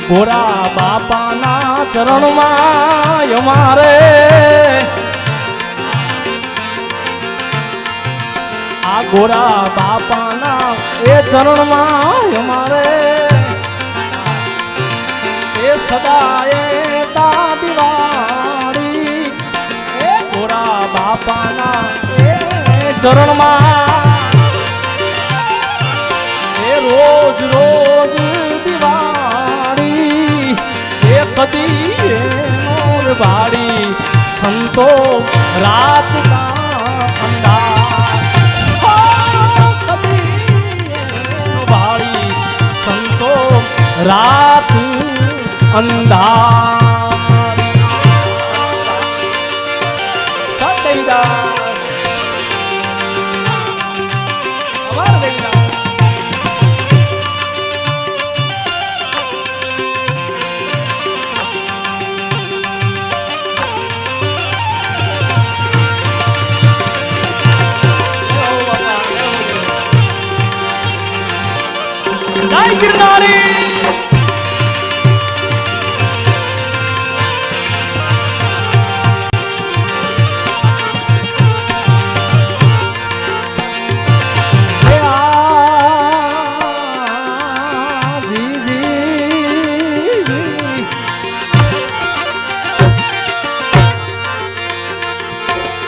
ગોરા બાપાના ચરણમાં અમારે આ ગોરા બાપાના એ ચરણમાં અમારે એ સદાય દિવાળી એ ગોરા બાપાના એ ચરણમાં એ રોજ રોજ દિવાળી એ કદી મોર વાળી સંતો રાત કા અંધાર કદી વાળી સંતો રાત અંધાર સદૈદાસ અમાર દૈદાસ જય ગિરનારી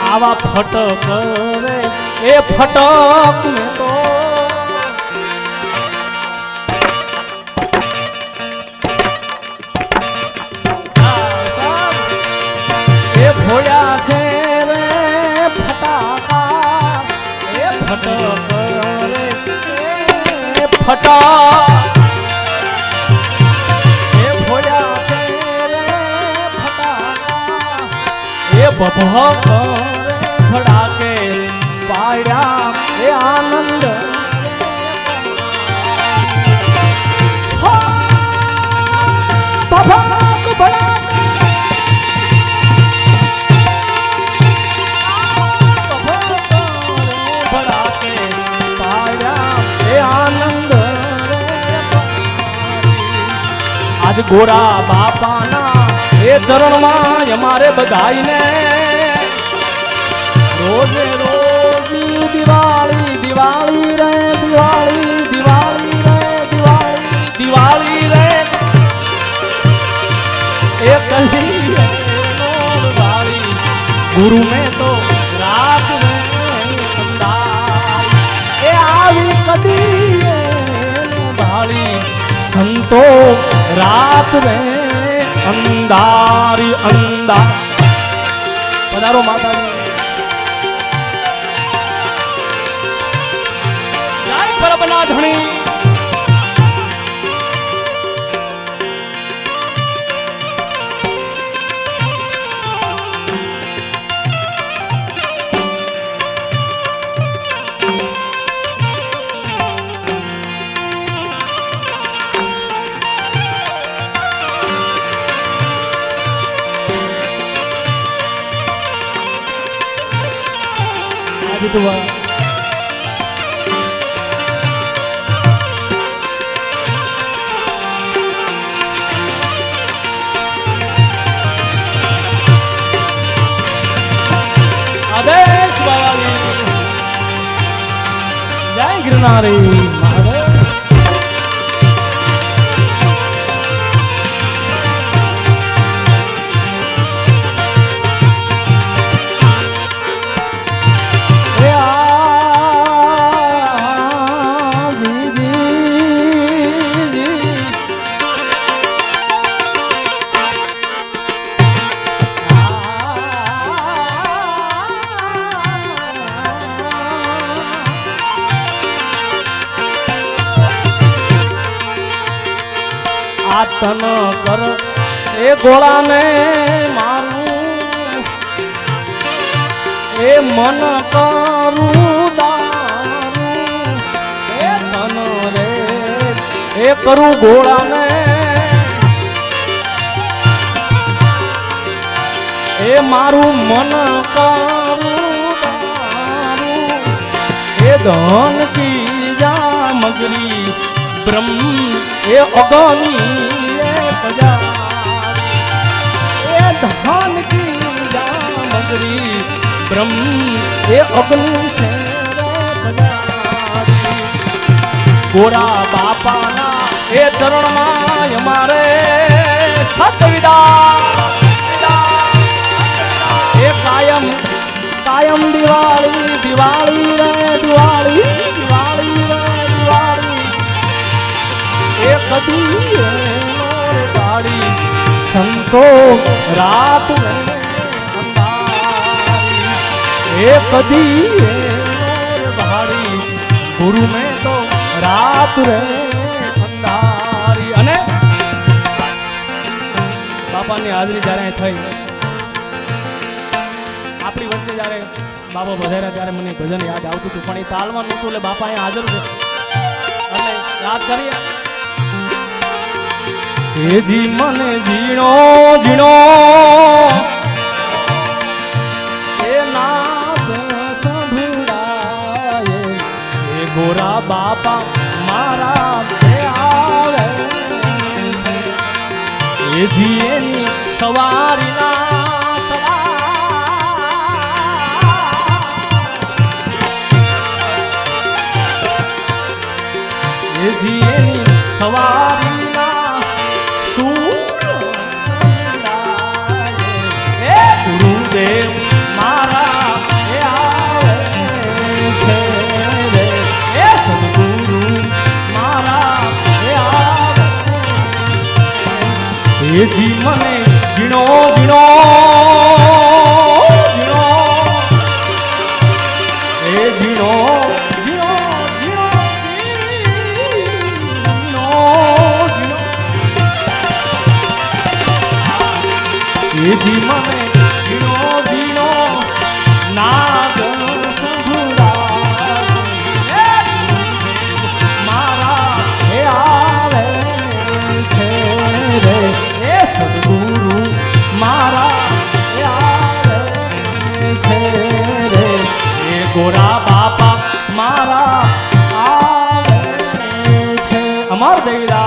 આવા ફટક રે એ ફટક મેં તો એ ફોડ્યા છે રે ફટાકા એ ફટક રે એ ફટક એ ફોડ્યા છે રે ફટાકા એ બભક ફડાકે પાડ્યા એ આનંદ બભક ફડાકે ફડાકે પાડ્યા એ આનંદ આજ ગોરા બાપાના એ ચરણમાં અમારે બધાઈને રોજે રોજ દિવાળી દિવાળી રે દિવાળી દિવાળી રે દિવાળી દિવાળી રે એ કલી વાળી ગુરુ મેં તો રાત મેં અંધાર એ આવી કદી ભાળી સંતો રાત મેં અંધારી અંધાર પધારો માતાજી બના ધણી આજે તો આદેશ બાવાજી જય ગિરનારી મહાદેવ આતન કર એ ગોળાને મારું એ મન કરું દારું એ તન રે એ કરું ગોળાને એ મારું મન કરું દારું એ ધન કી જા મગરી બ્રહ્મ એ અગની पजारी ए धान की जामगरी ब्रह्म ए अग्नि से पजारी गोरा बापा ना ए चरण में हमारे सतविदा ए कायम कायम दिवाली दिवाली रे दिवाली दिवाली रे दिवाली ए कदी गाड़ी संतो रात में अंधारी ए कदी गाड़ी गुरु में तो रात रे अंधारी अने बापा ने हाजरी जारे थई આપણી વચ્ચે જ્યારે બાબા વધાર્યા ત્યારે મને ભજન યાદ આવતું હતું પણ એ તાલમાં નહોતું એટલે બાપા અહીંયા હાજર છે એટલે યાદ કરીએ એ જી મને ઝીણો ઝીણો એ નાદ સંભળાય એ ગોરા બાપા મારા આવે એ જી એની સવારીના જીએની સવારીના એ ગુરુદેવ મારા એ આવે છે રે એ સદગુરુ મારા એ આવે એ જી મને ઝીણો ઝીણો ઝીણો એ ઝીણો जी मने जीनो जीनो नाद संभुरा मारा हे आवे छे रे ए सद्गुरु मारा हे आवे छे रे ए गोरा बापा मारा आवे छे अमर देवीदा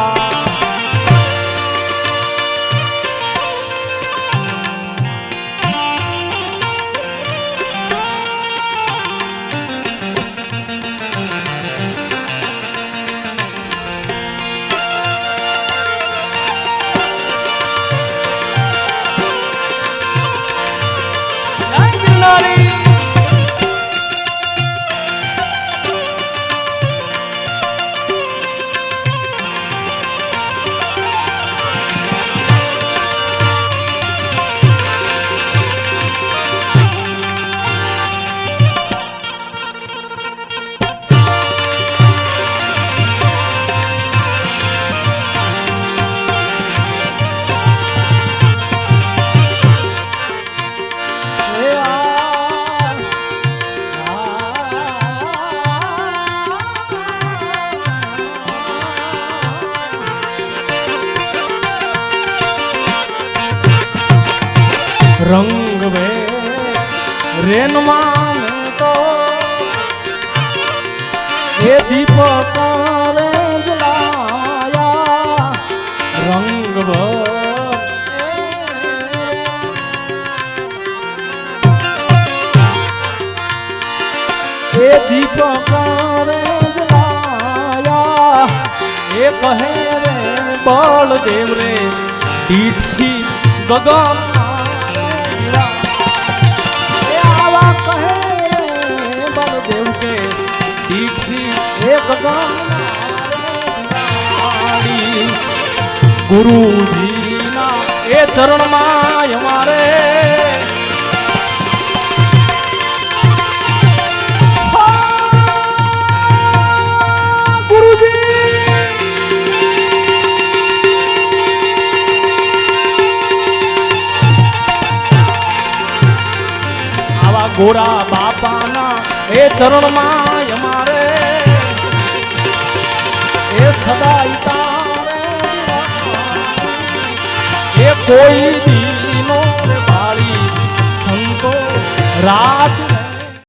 रंग वे रेनमान तो ये दीपक रे जलाया रंग ये दीपक रे जलाया ये कहे रे बलदेव रे पीठी गगन बलदेव के दीठी एक गाड़ी गुरु जी ना ए चरण में हमारे गुरु जी आवा गोरा बापा ना ए चरण में हमारे ए सदाई तारे ए कोई दीनो रे बाड़ी संतो रात